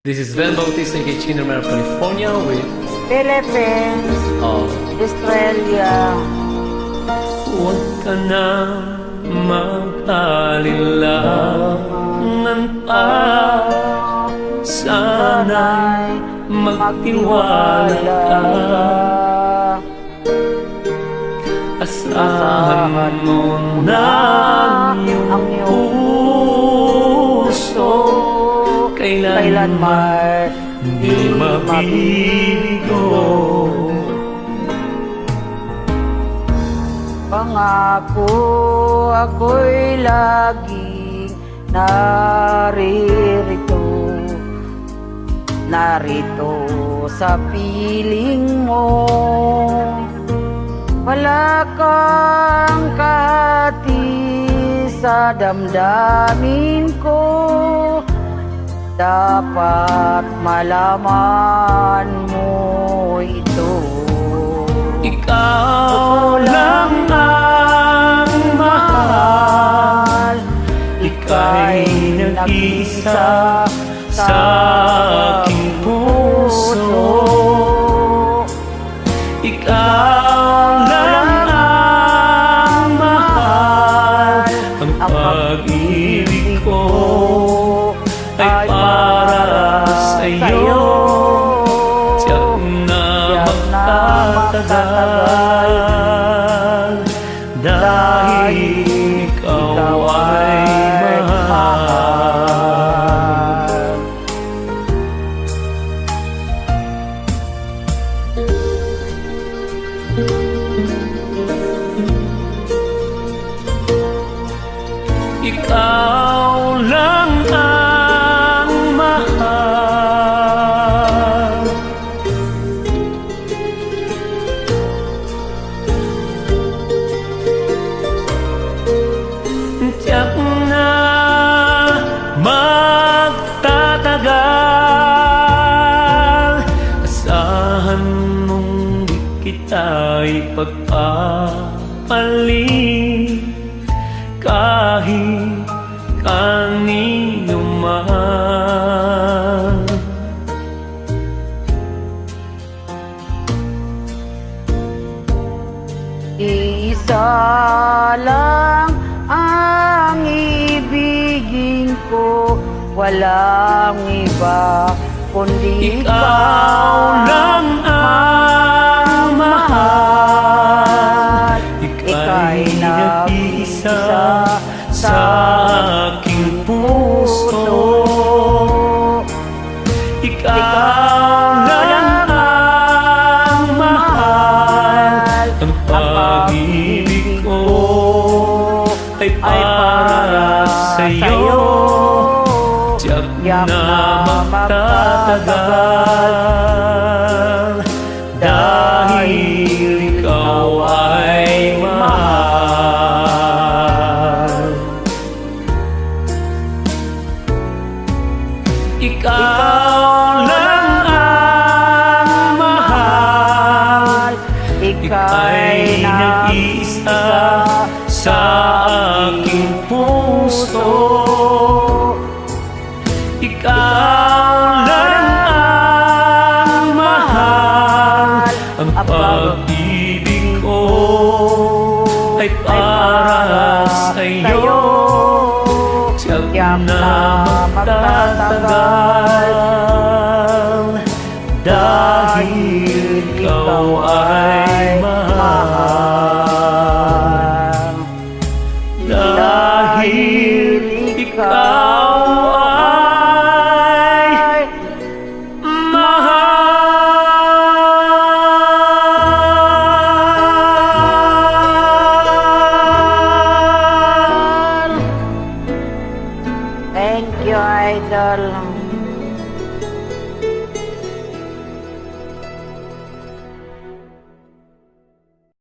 This is Ben Bautista in Chinamera, California with Philippines, Australia. Huwag ka na mag-alilangan pa. Sana'y magtiwala ka. Asahan mo na ang iyong puso kailanman di mabigo. Pangako ako'y laging narito sa piling mo. Wala kang kahati sa damdamin ko. Dapat malaman mo ito. Ikaw lang ang mahal. Ika'y nag-isa sa aking puso. Ikaw lang ang mahal. Ang pag-ibig ko ay para sa'yo. Tiyak na magtatagal dahil ikaw ay mahal. Ikaw lang ang mahal. Tiyak na magtatagal. Asahan mong di kita ipagpapalit kahit kanino man. Isa lang ang ibigin ko, walang iba kundi Ikaw lang ang mahal. Ika'y nag-isa sa aking puso. Ikaw lang ang mahal. Ang pag-ibig ko ay para sa'yo. Tiyak na magtatagal dahil ikaw ay mahal. Ikaw lang ang mahal. Ika'y nag-isa sa aking puso. Ikaw lang ang mahal. Ang pag-ibig ko ay para sa'yo. Tiyak na magtatagal dahil ikaw ay mahal. Dahil ikaw ay mahal. Thank you, idol.